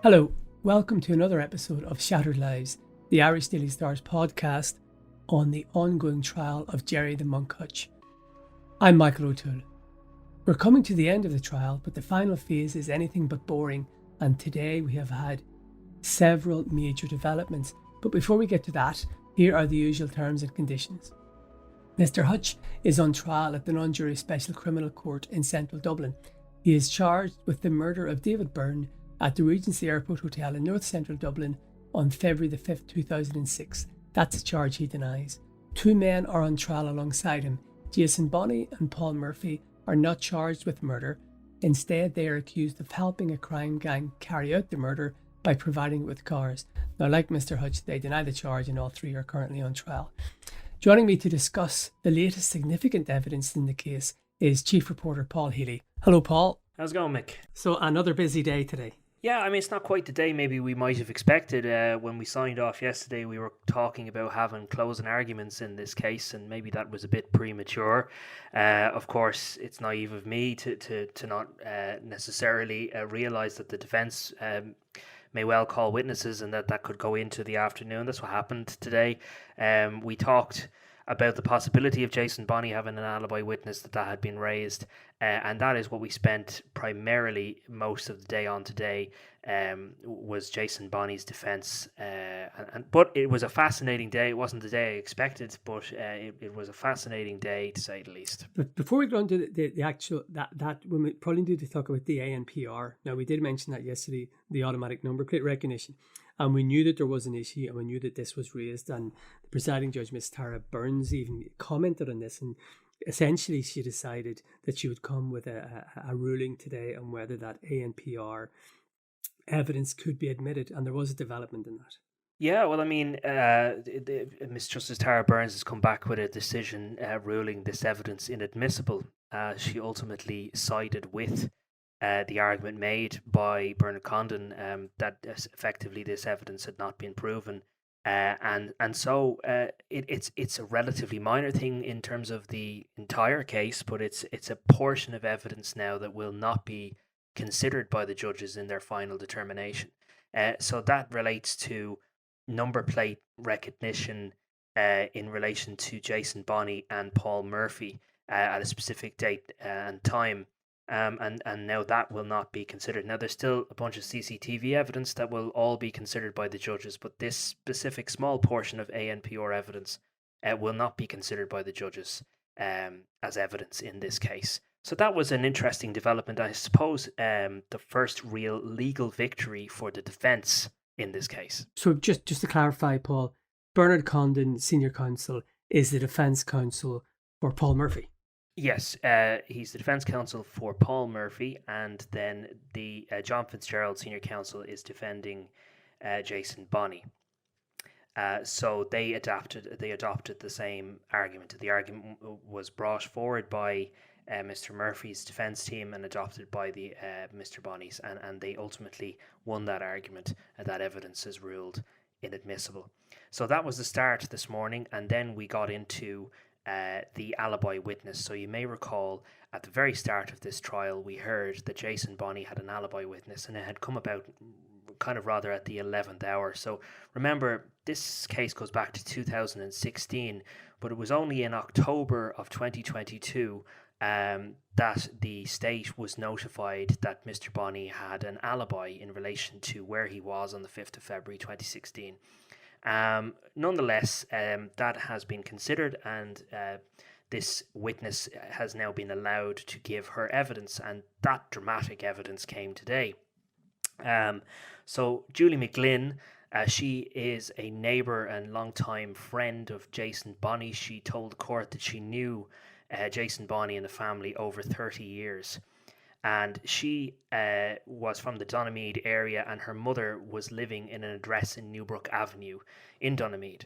Hello, welcome to another episode of Shattered Lives, the Irish Daily Star's podcast on the ongoing trial of Gerry the Monk Hutch. I'm Michael O'Toole. We're coming to the end of the trial, but the final phase is anything but boring, and today we have had several major developments. But before we get to that, here are the usual terms and conditions. Mr. Hutch is on trial at the Non-Jury Special Criminal Court in central Dublin. He is charged with the murder of David Byrne at the Regency Airport Hotel in north central Dublin on February the 5th, 2006. That's a charge he denies. Two men are on trial alongside him. Jason Bonney and Paul Murphy are not charged with murder. Instead, they are accused of helping a crime gang carry out the murder by providing it with cars. Now, like Mr. Hutch, they deny the charge and all three are currently on trial. Joining me to discuss the latest significant evidence in the case is Chief Reporter Paul Healy. Hello, Paul. How's it going, Mick? So, another busy day today. Yeah, I mean, it's not quite the day maybe we might have expected. When we signed off yesterday, we were talking about having closing arguments in this case, and maybe that was a bit premature. Of course, it's naive of me to not necessarily realise that the defence may well call witnesses and that could go into the afternoon. That's what happened today. We talked about the possibility of Jason Bonney having an alibi witness that had been raised, and that is what we spent primarily most of the day on today, was Jason Bonney's defence. But it was a fascinating day. It wasn't the day I expected, but it was a fascinating day to say the least. But before we go into the actual, that we probably need to talk about the ANPR. Now, we did mention that yesterday, the automatic number plate recognition. And we knew that there was an issue and we knew that this was raised. And the presiding judge, Miss Tara Burns, even commented on this. And essentially, she decided that she would come with a ruling today on whether that ANPR evidence could be admitted. And there was a development in that. Yeah, well, I mean, Miss Justice Tara Burns has come back with a decision ruling this evidence inadmissible. She ultimately sided with the argument made by Bernard Condon that effectively this evidence had not been proven, and so it's a relatively minor thing in terms of the entire case, but it's a portion of evidence now that will not be considered by the judges in their final determination. So that relates to number plate recognition in relation to Jason Bonney and Paul Murphy at a specific date and time. And now that will not be considered. Now, there's still a bunch of CCTV evidence that will all be considered by the judges, but this specific small portion of ANPR evidence will not be considered by the judges as evidence in this case. So that was an interesting development. I suppose the first real legal victory for the defence in this case. So just to clarify, Paul, Bernard Condon, senior counsel, is the defence counsel for Paul Murphy. Yes, he's the defence counsel for Paul Murphy, and then the John Fitzgerald senior counsel is defending Jason Bonney. So they adopted the same argument. The argument was brought forward by Mr. Murphy's defence team and adopted by the Mr. Bonney's, and they ultimately won that argument, and that evidence is ruled inadmissible. So that was the start this morning, and then we got into the alibi witness. So you may recall at the very start of this trial, we heard that Jason Bonney had an alibi witness, and it had come about kind of rather at the 11th hour. So remember, this case goes back to 2016, but it was only in October of 2022 that the state was notified that Mr. Bonney had an alibi in relation to where he was on the 5th of February 2016. Nonetheless, that has been considered, and this witness has now been allowed to give her evidence, and that dramatic evidence came today. So Julie McGlynn, she is a neighbour and longtime friend of Jason Bonney. She told the court that she knew Jason Bonney and the family over 30 years. And she was from the Donamead area, and her mother was living in an address in Newbrook Avenue in Donamead.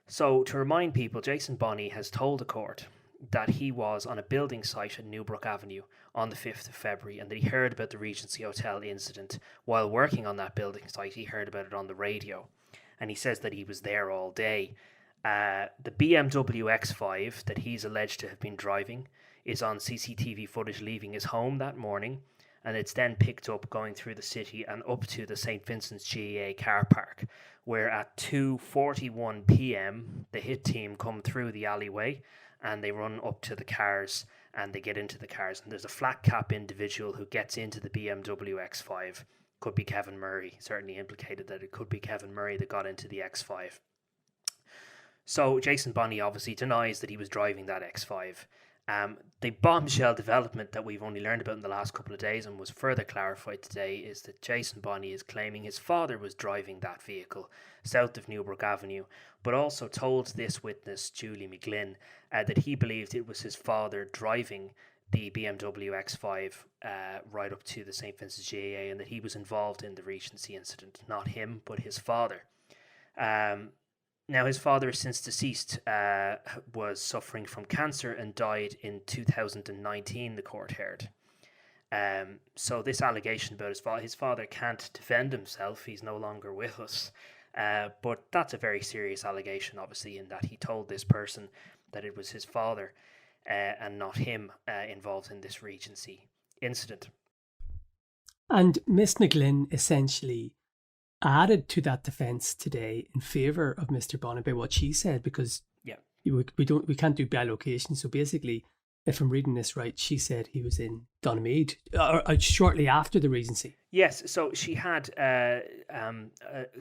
So to remind people, Jason Bonney has told the court that he was on a building site at Newbrook Avenue on the 5th of February, and that he heard about the Regency Hotel incident while working on that building site. He heard about it on the radio, and he says that he was there all day. The BMW X5 that he's alleged to have been driving is on CCTV footage leaving his home that morning, and it's then picked up going through the city and up to the St. Vincent's GAA car park, where at 2:41 p.m. the hit team come through the alleyway and they run up to the cars and they get into the cars, and there's a flat cap individual who gets into the BMW X5. Could be Kevin Murray, certainly implicated that it could be Kevin Murray that got into the X5. So Jason Bonney obviously denies that he was driving that X5. The bombshell development that we've only learned about in the last couple of days and was further clarified today is that Jason Bonney is claiming his father was driving that vehicle south of Newbrook Avenue, but also told this witness, Julie McGlynn, that he believed it was his father driving the BMW X5 right up to the St. Vincent's GAA, and that he was involved in the Regency incident. Not him, but his father. Now, his father is since deceased, was suffering from cancer and died in 2019, the court heard. So this allegation about his father can't defend himself. He's no longer with us. But that's a very serious allegation, obviously, in that he told this person that it was his father and not him involved in this Regency incident. And Miss McGlynn essentially added to that defence today in favour of Mr. Bonney by what she said, because we can't do bilocation. So basically, if I'm reading this right, she said he was in Donamead shortly after the Regency. Yes, so she had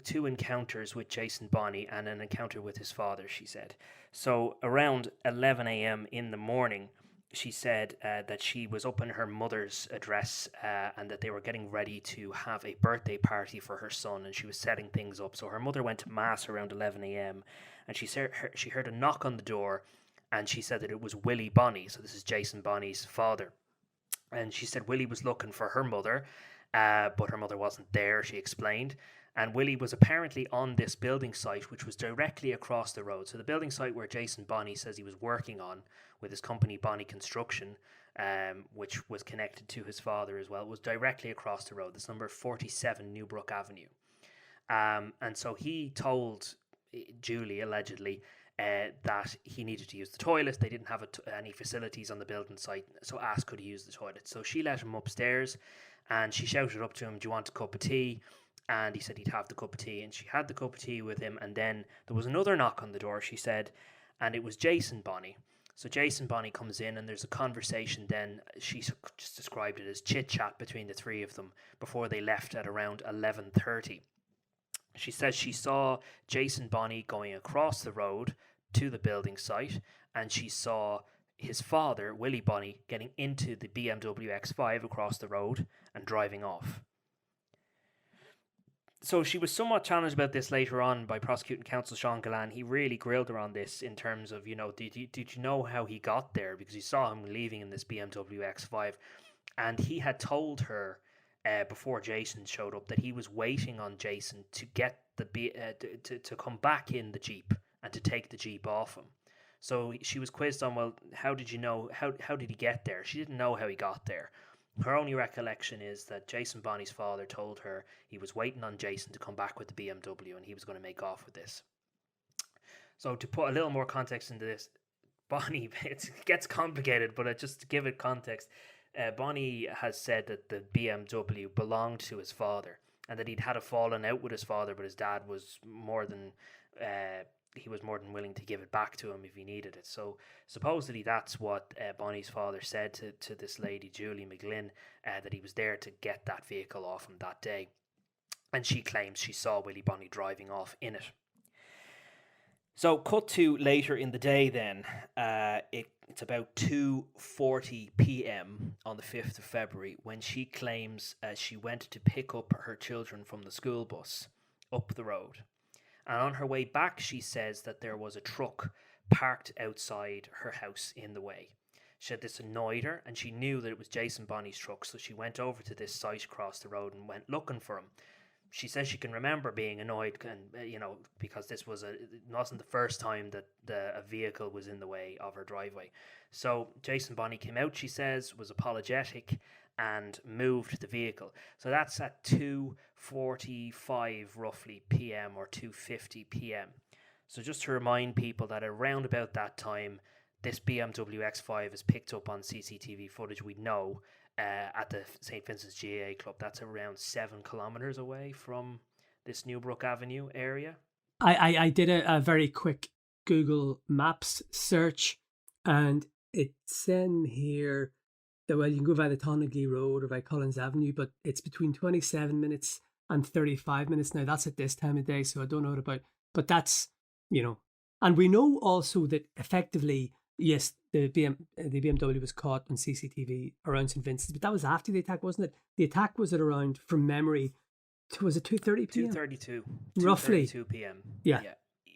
2 encounters with Jason Bonney and an encounter with his father, she said. So around 11 a.m. in the morning, she said that she was up in her mother's address and that they were getting ready to have a birthday party for her son, and she was setting things up. So her mother went to mass around 11 a.m. and she heard a knock on the door, and she said that it was Willie Bonney. So this is Jason Bonney's father. And she said Willie was looking for her mother, but her mother wasn't there, she explained. And Willie was apparently on this building site, which was directly across the road. So the building site where Jason Bonney says he was working on with his company Bonney Construction, which was connected to his father as well, was directly across the road. This number 47 Newbrook Avenue. And so he told Julie, allegedly, that he needed to use the toilet. They didn't have any facilities on the building site, so asked could he use the toilet. So she let him upstairs, and she shouted up to him, "Do you want a cup of tea?" And he said he'd have the cup of tea, and she had the cup of tea with him. And then there was another knock on the door, she said, and it was Jason Bonney. So Jason Bonney comes in, and there's a conversation then. She just described it as chit-chat between the three of them before they left at around 11:30. She says she saw Jason Bonney going across the road to the building site, and she saw his father, Willie Bonney, getting into the BMW X5 across the road and driving off. So she was somewhat challenged about this later on by prosecuting counsel Sean Gallan. He really grilled her on this in terms of, did you know how he got there? Because you saw him leaving in this BMW X5. And he had told her before Jason showed up that he was waiting on Jason to get to come back in the Jeep and to take the Jeep off him. So she was quizzed on, well, how did you know? How did he get there? She didn't know how he got there. Her only recollection is that Jason Bonney's father told her he was waiting on Jason to come back with the BMW and he was going to make off with this. So to put a little more context into this, Bonney, it gets complicated, but just to give it context, Bonney has said that the BMW belonged to his father and that he'd had a falling out with his father, but his dad was more than willing to give it back to him if he needed it. So supposedly that's what Bonnie's father said to this lady, Julie McGlynn, that he was there to get that vehicle off him that day. And she claims she saw Willie Bonney driving off in it. So cut to later in the day then. It's about 2:40 p.m. on the 5th of February when she claims she went to pick up her children from the school bus up the road. And on her way back, she says that there was a truck parked outside her house in the way. She said this annoyed her, and she knew that it was Jason Bonney's truck, so she went over to this site across the road and went looking for him. She says she can remember being annoyed, and because this wasn't the first time that a vehicle was in the way of her driveway. So Jason Bonney came out, she says, was apologetic, and moved the vehicle. So that's at 2:45 roughly p.m. or 2:50 p.m. So just to remind people that around about that time, this BMW X5 is picked up on CCTV footage, we know, at the St. Vincent's GAA Club. That's around 7 kilometers away from this Newbrook Avenue area. I did a very quick Google Maps search, and it's saying here that, well, you can go via the Tonaglee Road or by Collins Avenue, but it's between 27 minutes and 35 minutes. Now, that's at this time of day, so I don't know what about, but that's, and we know also that effectively, yes, the BMW was caught on CCTV around St. Vincent's, but that was after the attack, wasn't it? The attack was at around, from memory, was it 2:30 p.m.? 2:32. Roughly. 2:32 p.m. Yeah.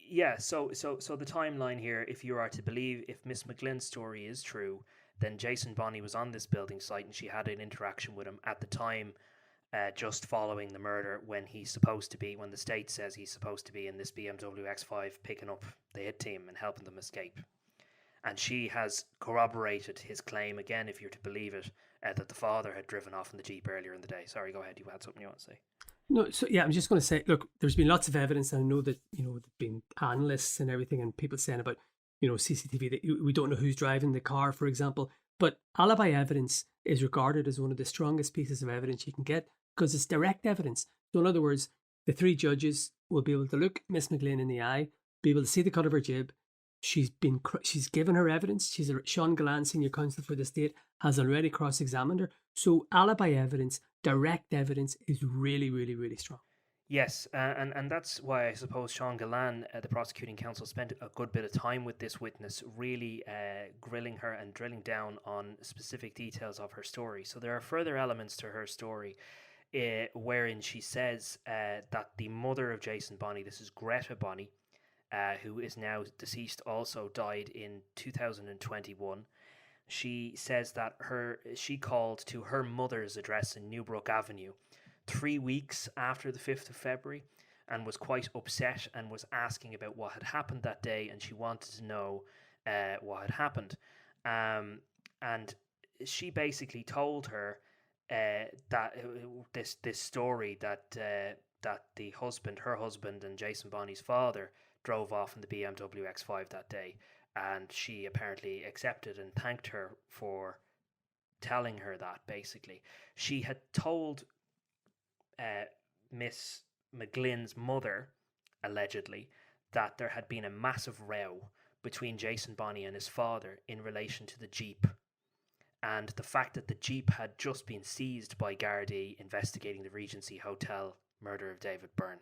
Yeah, so the timeline here, if you are to believe, if Miss McGlynn's story is true, then Jason Bonney was on this building site and she had an interaction with him at the time, just following the murder, when the state says he's supposed to be in this BMW X5 picking up the hit team and helping them escape. And she has corroborated his claim, again, if you're to believe it, that the father had driven off in the Jeep earlier in the day. Sorry, go ahead, you had something you want to say. No, so yeah, I'm just going to say, look, there's been lots of evidence, and I know that, there've been analysts and everything and people saying about, CCTV, that we don't know who's driving the car, for example. But alibi evidence is regarded as one of the strongest pieces of evidence you can get because it's direct evidence. So in other words, the three judges will be able to look Miss McGlynn in the eye, be able to see the cut of her jib. She's given her evidence. Sean Gallan, senior counsel for the state, has already cross-examined her. So alibi evidence, direct evidence, is really, really, really strong. Yes, and that's why I suppose Sean Gallan, the prosecuting counsel, spent a good bit of time with this witness, really grilling her and drilling down on specific details of her story. So there are further elements to her story wherein she says that the mother of Jason Bonney, this is Greta Bonney, who is now deceased, also died in 2021. She says that she called to her mother's address in Newbrook Avenue 3 weeks after the 5th of February and was quite upset and was asking about what had happened that day, and she wanted to know what had happened. And she basically told her that this story that her husband and Jason Bonney's father drove off in the BMW X5 that day, and she apparently accepted and thanked her for telling her that. Basically, she had told Miss McGlynn's mother, allegedly, that there had been a massive row between Jason Bonney and his father in relation to the Jeep, and the fact that the Jeep had just been seized by Gardaí investigating the Regency Hotel murder of David Byrne.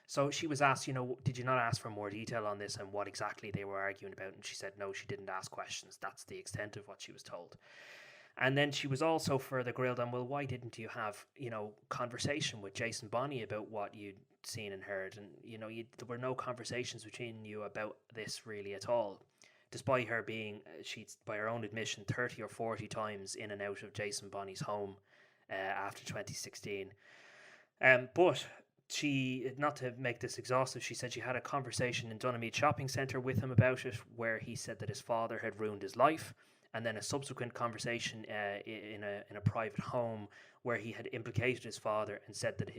So she was asked, did you not ask for more detail on this and what exactly they were arguing about? And she said, no, she didn't ask questions. That's the extent of what she was told. And then she was also further grilled on, well, why didn't you have, conversation with Jason Bonney about what you'd seen and heard? And, there were no conversations between you about this really at all, despite her being, she's, by her own admission, 30 or 40 times in and out of Jason Bonney's home after 2016. But she, not to make this exhaustive, she said she had a conversation in Dunamede Shopping Centre with him about it, where he said that his father had ruined his life, and then a subsequent conversation in a private home where he had implicated his father and said that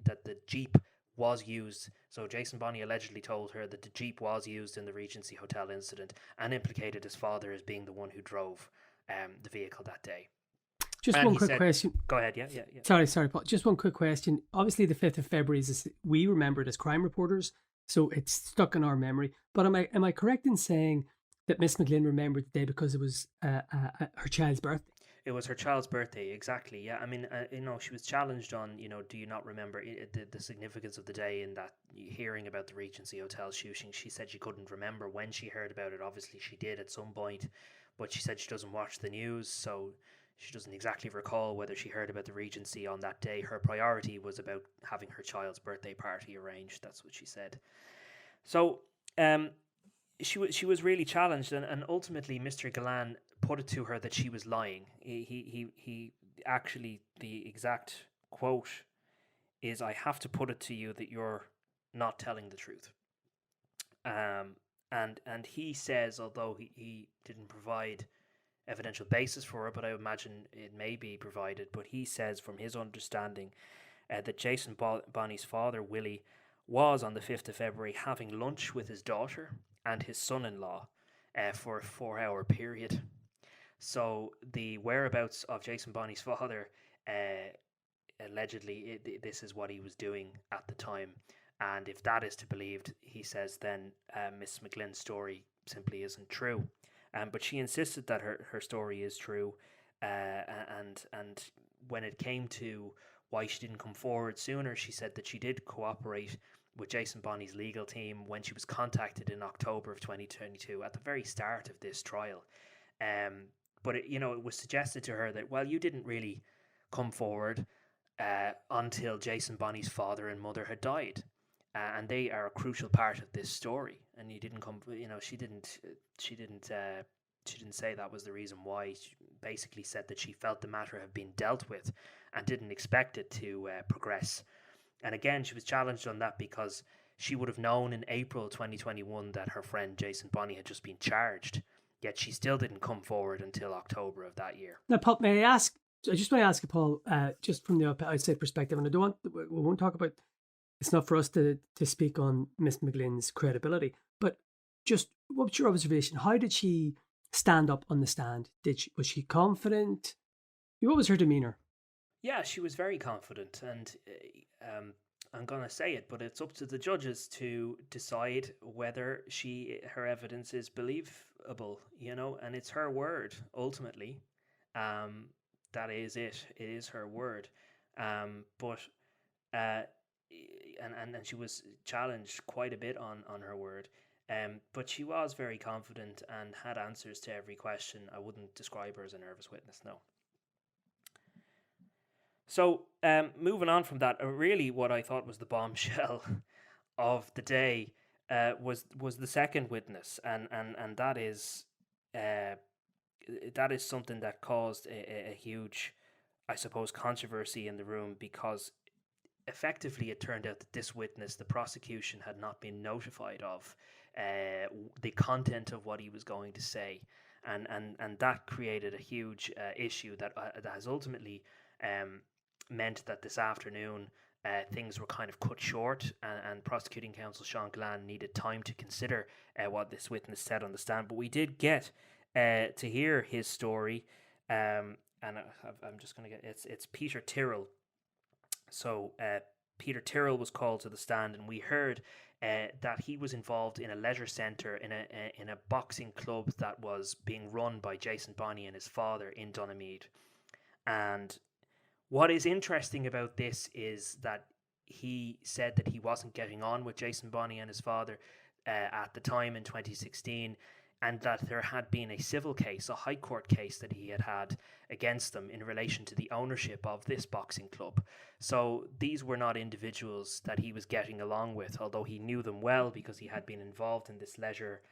that the Jeep was used. So Jason Bonney allegedly told her that the Jeep was used in the Regency Hotel incident and implicated his father as being the one who drove the vehicle that day. Just one quick question. Go ahead, yeah. Sorry, Paul. Just one quick question. Obviously, the 5th of February we remember it as crime reporters, so it's stuck in our memory. But am I correct in saying that Miss McGlynn remembered the day because it was her child's birthday? It was her child's birthday, exactly. Yeah, I mean, she was challenged on, do you not remember the significance of the day in that hearing about the Regency Hotel shooting? She said she couldn't remember when she heard about it. Obviously, she did at some point, but she said she doesn't watch the news, so she doesn't exactly recall whether she heard about the Regency on that day. Her priority was about having her child's birthday party arranged. That's what she said. So, she was really challenged, and ultimately Mr. Gallan put it to her that she was lying. He actually, the exact quote is, "I have to put it to you that you're not telling the truth." And he says, although he didn't provide evidential basis for it, but I imagine it may be provided, but he says from his understanding that Jason Bonney's father, Willie, was on the 5th of February having lunch with his daughter and his son-in-law for a 4-hour period. So the whereabouts of Jason Bonney's father, allegedly, this is what he was doing at the time. And if that is to be believed, he says, then Miss McGlynn's story simply isn't true. But she insisted that her story is true. And when it came to why she didn't come forward sooner, she said that she did cooperate with Jason Bonney's legal team when she was contacted in October of 2022 at the very start of this trial. But it was suggested to her that, well, you didn't really come forward until Jason Bonney's father and mother had died, and they are a crucial part of this story. And you didn't come. She didn't. She didn't. She didn't say that was the reason why. She basically said that she felt the matter had been dealt with, and didn't expect it to progress. And again, she was challenged on that because she would have known in April 2021 that her friend Jason Bonney had just been charged. Yet she still didn't come forward until October of that year. Now, Paul, may I ask? I just want to ask you, Paul, just from the outside perspective, and I don't want, we won't talk about. It's not for us to speak on Miss McGlynn's credibility, but just what's your observation? How did she stand up on the stand? Was she confident? What was her demeanor? Yeah, she was very confident, and I'm gonna say it, but it's up to the judges to decide whether her evidence is believable, and it's her word ultimately. That is it. It is her word. But and she was challenged quite a bit on her word. But she was very confident and had answers to every question. I wouldn't describe her as a nervous witness, no. So, moving on from that, really what I thought was the bombshell of the day was the second witness, and that is something that caused a huge, I suppose, controversy in the room, because effectively it turned out that this witness, the prosecution had not been notified of the content of what he was going to say, and that created a huge issue that has ultimately meant that this afternoon things were kind of cut short, and prosecuting counsel Sean Gillan needed time to consider what this witness said on the stand. But we did get to hear his story, and I'm just going to get it's Peter Tyrrell. So Peter Tyrrell was called to the stand, and we heard that he was involved in a leisure centre in a boxing club that was being run by Jason Bonney and his father in Donaghmede. And what is interesting about this is that he said that he wasn't getting on with Jason Bonney and his father at the time in 2016, and that there had been a civil case, a high court case that he had against them in relation to the ownership of this boxing club. So these were not individuals that he was getting along with, although he knew them well because he had been involved in this leisure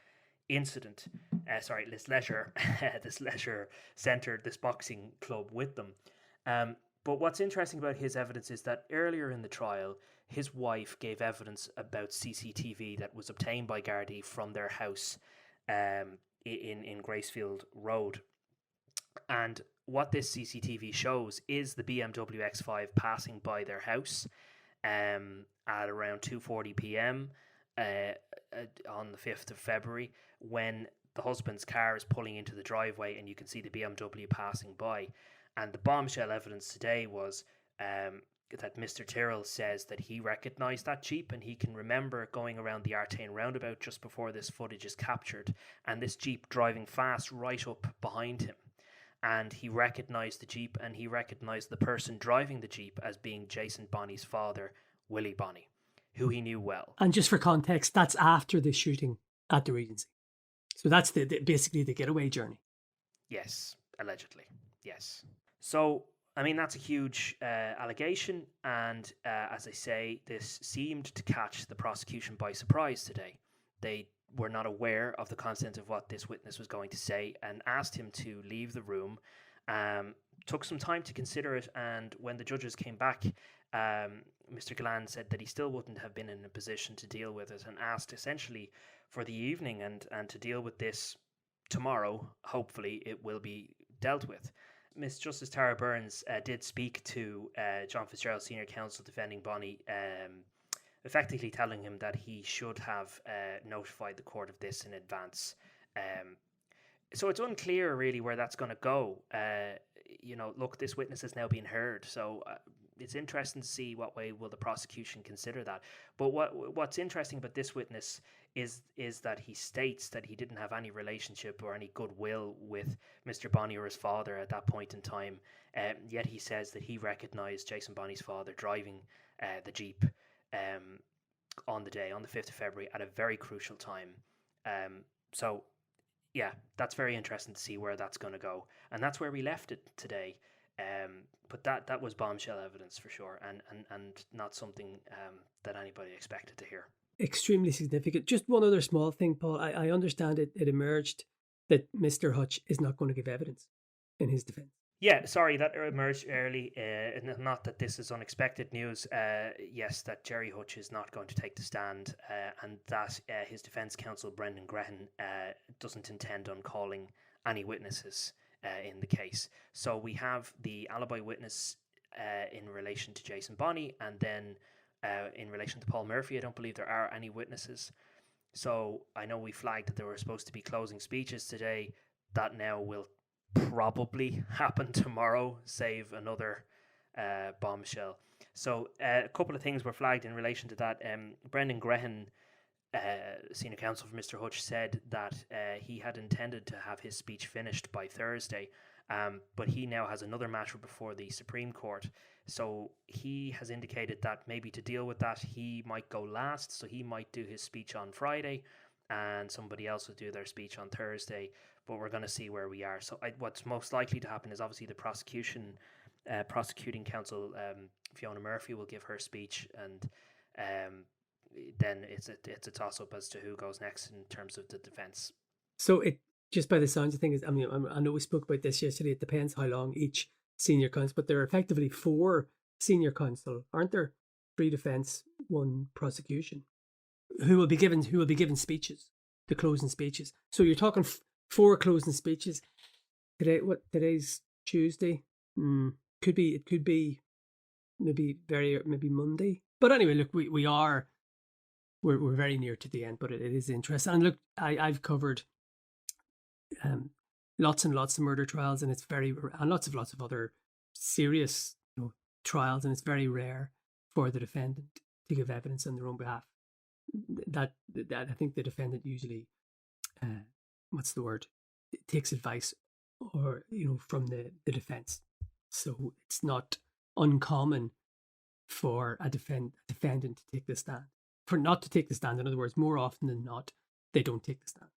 incident. This leisure centre, this boxing club with them. But what's interesting about his evidence is that earlier in the trial, his wife gave evidence about CCTV that was obtained by Gardaí from their house in Gracefield Road. And what this CCTV shows is the BMW X5 passing by their house at around 2:40 p.m. On the 5th of February, when the husband's car is pulling into the driveway, and you can see the BMW passing by. And the bombshell evidence today was that Mr. Tyrrell says that he recognised that Jeep, and he can remember going around the Artane roundabout just before this footage is captured, and this Jeep driving fast right up behind him. And he recognised the Jeep, and he recognised the person driving the Jeep as being Jason Bonney's father, Willie Bonney, who he knew well. And just for context, that's after the shooting at the Regency. So that's basically the getaway journey. Yes, allegedly. Yes. So, I mean, that's a huge allegation, and as I say, this seemed to catch the prosecution by surprise today. They were not aware of the content of what this witness was going to say, and asked him to leave the room. Took some time to consider it, and when the judges came back, Mr. Gillan said that he still wouldn't have been in a position to deal with it, and asked essentially for the evening and to deal with this tomorrow. Hopefully it will be dealt with. Miss Justice Tara Burns did speak to John Fitzgerald, senior counsel defending Bonney, effectively telling him that he should have notified the court of this in advance. So it's unclear really where that's going to go. Look, this witness has now been heard, so it's interesting to see what way will the prosecution consider that. But what's interesting about this witness is that he states that he didn't have any relationship or any goodwill with Mr. Bonney or his father at that point in time. Yet he says that he recognised Jason Bonney's father driving the Jeep on the day, on the 5th of February, at a very crucial time. So yeah, that's very interesting to see where that's going to go, and that's where we left it today. But that was bombshell evidence for sure, and not something that anybody expected to hear. Extremely significant. Just one other small thing, Paul. I understand it emerged that Mr. Hutch is not going to give evidence in his defence. Yeah, sorry, that emerged early. Not that this is unexpected news. Yes, that Gerry Hutch is not going to take the stand, and that his defence counsel, Brendan Grehan, doesn't intend on calling any witnesses in the case. So we have the alibi witness in relation to Jason Bonney, and then in relation to Paul Murphy, I don't believe there are any witnesses. So I know we flagged that there were supposed to be closing speeches today. That now will probably happen tomorrow, save another bombshell. So a couple of things were flagged in relation to that. Brendan Grehan, senior counsel for Mr. Hutch, said that he had intended to have his speech finished by Thursday, but he now has another matter before the Supreme Court. So he has indicated that maybe to deal with that, he might go last. So he might do his speech on Friday, and somebody else will do their speech on Thursday. But we're going to see where we are. So what's most likely to happen is obviously the prosecuting counsel, Fiona Murphy, will give her speech, and then it's a toss up as to who goes next in terms of the defence. So it just by the sounds of things, I mean, I know we spoke about this yesterday. It depends how long each senior counsel, but there are effectively 4 senior counsel, aren't there? 3 defence, 1 prosecution, who will be given speeches, the closing speeches. So you're talking 4 closing speeches today. Today's Tuesday. Could be maybe Monday. But anyway, look, we're very near to the end, but it is interesting. And look, I've covered lots and lots of murder trials, and lots of other serious trials, and it's very rare for the defendant to give evidence on their own behalf. That I think the defendant usually takes advice or from the defense. So it's not uncommon for a defendant to take the stand. For not to take the stand, in other words, more often than not, they don't take the stand.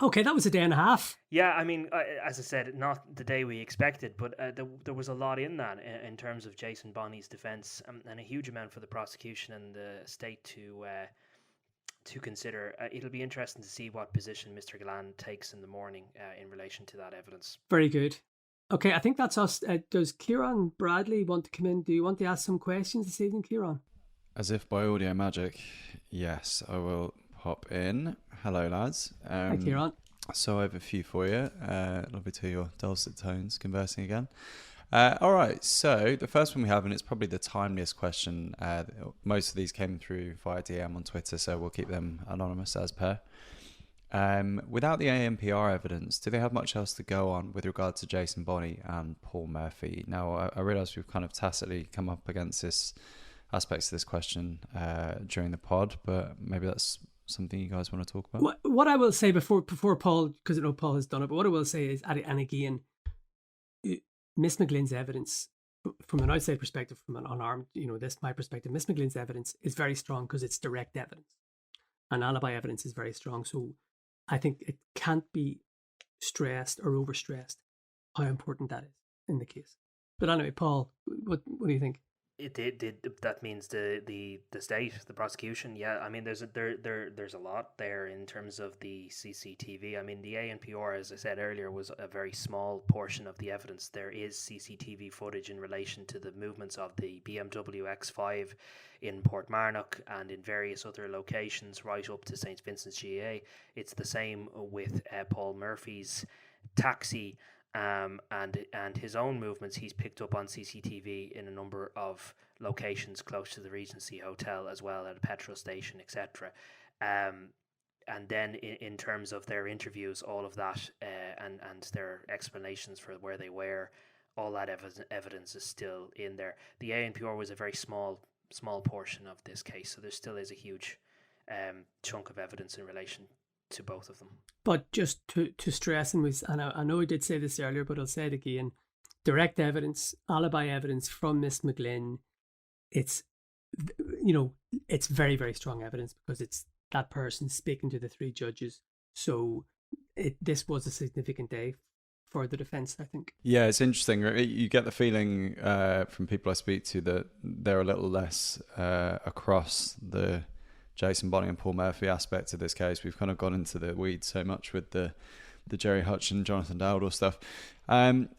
Okay, that was a day and a half. Yeah, I mean, as I said, not the day we expected, but there was a lot in that in terms of Jason Bonney's defence, and a huge amount for the prosecution and the state to consider. It'll be interesting to see what position Mr. Galland takes in the morning in relation to that evidence. Very good. Okay, I think that's us. Does Ciaran Bradley want to come in? Do you want to ask some questions this evening, Ciaran? As if by audio magic, yes, I will pop in. Hello, lads. Hi, Ciaran. So I have a few for you. Lovely to hear your dulcet tones conversing again. All right, so the first one we have, and it's probably the timeliest question. Most of these came through via DM on Twitter, so we'll keep them anonymous as per. Without the ANPR evidence, do they have much else to go on with regard to Jason Bonney and Paul Murphy? Now, I realise we've kind of tacitly come up against this aspects of this question during the pod, but maybe that's something you guys want to talk about. What I will say before Paul, because I know Paul has done it, but what I will say is, and again, Miss McGlynn's evidence, from an outside perspective, from an unarmed, this my perspective, Miss McGlynn's evidence is very strong because it's direct evidence, and alibi evidence is very strong. So I think it can't be stressed or overstressed how important that is in the case. But anyway, Paul, what do you think? That means the state, the prosecution. Yeah, I mean, there's a lot there in terms of the CCTV. I mean, the ANPR, as I said earlier, was a very small portion of the evidence. There is CCTV footage in relation to the movements of the BMW X5 in Portmarnock and in various other locations, right up to St. Vincent's GA. It's the same with Paul Murphy's taxi. And his own movements he's picked up on CCTV in a number of locations close to the Regency Hotel, as well at a petrol station, etc. and then in terms of their interviews, all of that, and their explanations for where they were, all that evidence is still in there. The ANPR was a very small portion of this case, so there still is a huge chunk of evidence in relation to both of them. But just to stress, and I know I did say this earlier, but I'll say it again: direct evidence, alibi evidence from Miss McGlynn. It's it's very, very strong evidence because it's that person speaking to the three judges. So this was a significant day for the defence, I think. Yeah, it's interesting. You get the feeling from people I speak to that they're a little less across the Jason Bonnie and Paul Murphy aspect of this case. We've kind of gone into the weeds so much with the Gerry Hutch and Jonathan Dowdall stuff.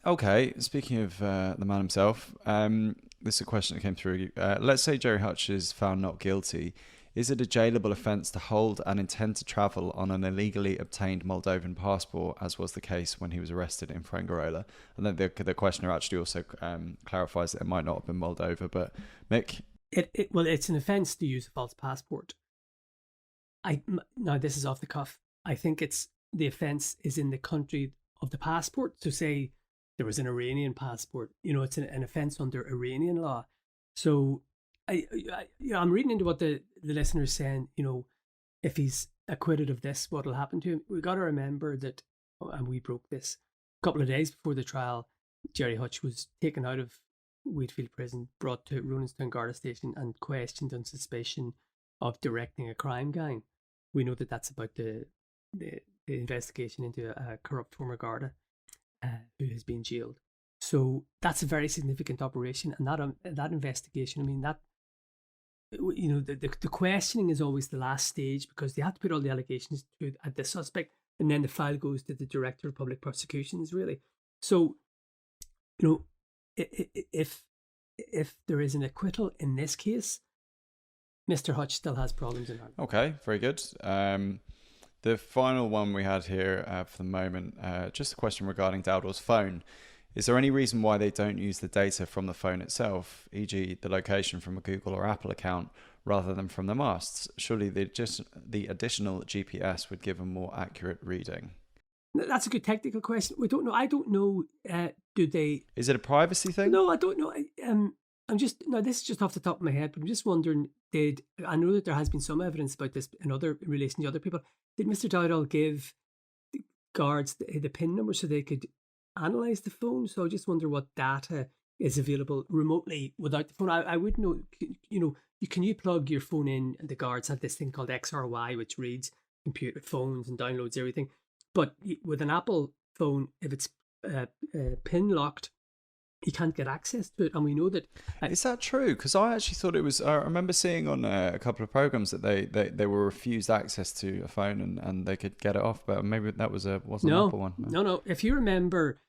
Okay, speaking of the man himself, this is a question that came through. Let's say Gerry Hutch is found not guilty. Is it a jailable offence to hold and intend to travel on an illegally obtained Moldovan passport, as was the case when he was arrested in Fuengirola? And then the questioner actually also clarifies that it might not have been Moldova. But Mick? Well, it's an offence to use a false passport. Now, this is off the cuff. I think the offence is in the country of the passport. So say there was an Iranian passport, it's an offence under Iranian law. So I'm reading into what the listener is saying, if he's acquitted of this, what will happen to him? We got to remember that, and we broke this a couple of days before the trial, Gerry Hutch was taken out of Wheatfield Prison, brought to Roninstown Garda Station and questioned on suspicion of directing a crime gang. We know that that's about the investigation into a corrupt former Garda who has been jailed. So that's a very significant operation, and that investigation, I mean, that, the questioning is always the last stage because they have to put all the allegations to the suspect, and then the file goes to the Director of Public Prosecutions, really. So, if there is an acquittal in this case, Mr. Hutch still has problems in Ireland. Okay, very good. The final one we had here for the moment, just a question regarding Dowdall's phone. Is there any reason why they don't use the data from the phone itself, e.g. the location from a Google or Apple account, rather than from the masts? Surely the additional GPS would give a more accurate reading. That's a good technical question. We don't know. I don't know. Do they? Is it a privacy thing? No, I don't know. This is just off the top of my head, but I'm just wondering, I know that there has been some evidence about this in relation to other people. Did Mr. Dowdall give the guards the PIN number so they could analyse the phone? So I just wonder what data is available remotely without the phone. I would know, can you plug your phone in, and the guards have this thing called XRY, which reads computer phones and downloads everything. But with an Apple phone, if it's PIN locked, you can't get access to it, and we know that. Is that true? Because I actually thought it was. I remember seeing on a couple of programs that they were refused access to a phone and they could get it off, but maybe that wasn't an Apple one. No. If you remember,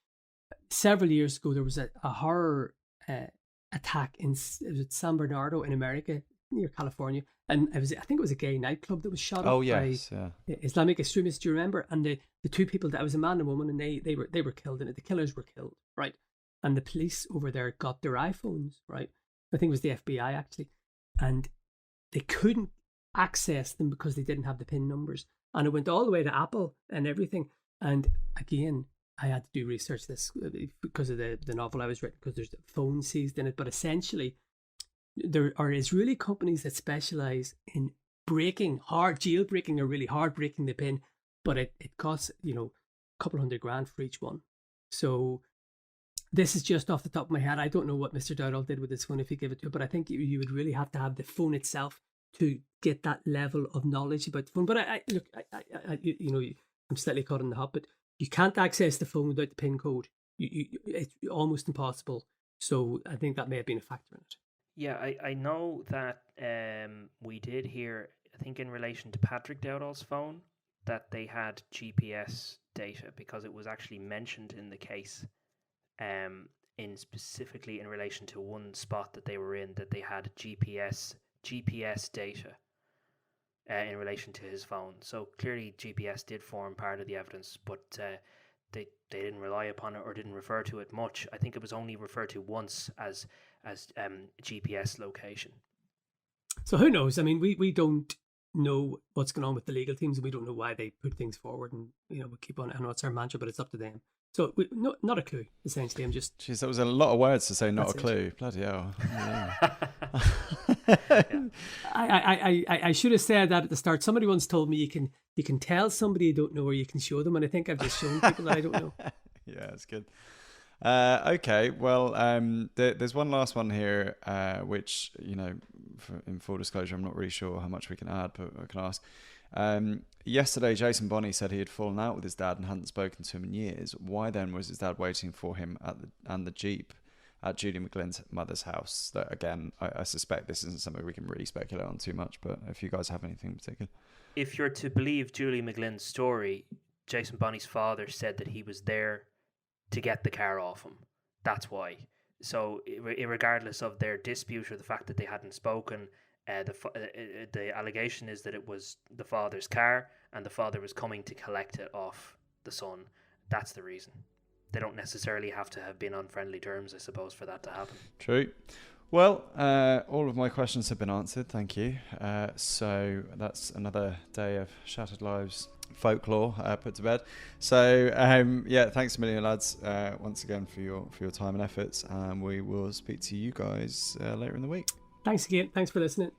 several years ago there was a horror attack in San Bernardino in America, near California, and I think it was a gay nightclub that was shot up by Islamic extremists. Do you remember? And the two people, that was a man and woman, and they were killed in it. The killers were killed, right? And the police over there got their iPhones, right? I think it was the FBI actually. And they couldn't access them because they didn't have the PIN numbers. And it went all the way to Apple and everything. And again, I had to do research this because of the novel I was writing, because there's phone seized in it. But essentially, there are Israeli companies that specialize in jailbreaking or really hard breaking the PIN. But it costs, a couple $100,000 for each one. So this is just off the top of my head. I don't know what Mr. Dowdall did with his phone if he gave it to it, but I think you would really have to have the phone itself to get that level of knowledge about the phone. But I'm slightly caught in the hop, but you can't access the phone without the PIN code. It's almost impossible. So I think that may have been a factor in it. Yeah, I know that we did hear, I think in relation to Patrick Dowdall's phone, that they had GPS data because it was actually mentioned in the case. In specifically in relation to one spot that they were in, that they had GPS data in relation to his phone. So clearly GPS did form part of the evidence, but they didn't rely upon it or didn't refer to it much. I think it was only referred to once as GPS location. So who knows? I mean, we don't know what's going on with the legal teams, and we don't know why they put things forward. And we keep on. I know it's our mantra, but it's up to them. So not a clue. Essentially, I'm just. Jeez, that was a lot of words to say. Not a clue. Bloody hell. Yeah. I should have said that at the start. Somebody once told me you can tell somebody you don't know, or you can show them, and I think I've just shown people that I don't know. Yeah, that's good. Okay, well, there's one last one here, which, in full disclosure, I'm not really sure how much we can add, but I can ask. Yesterday, Jason Bonney said he had fallen out with his dad and hadn't spoken to him in years. Why then was his dad waiting for him at the Jeep at Julie McGlynn's mother's house? That, again, I suspect this isn't something we can really speculate on too much, but if you guys have anything in particular. If you're to believe Julie McGlynn's story, Jason Bonney's father said that he was there to get the car off him. That's why. So, regardless of their dispute or the fact that they hadn't spoken, the allegation is that it was the father's car and the father was coming to collect it off the son. That's the reason. They don't necessarily have to have been on friendly terms, I suppose, for that to happen. True. Well, all of my questions have been answered. Thank you. So that's another day of Shattered Lives folklore put to bed. So thanks a million, lads, once again for your time and efforts, and we will speak to you guys later in the week. Thanks again. Thanks for listening.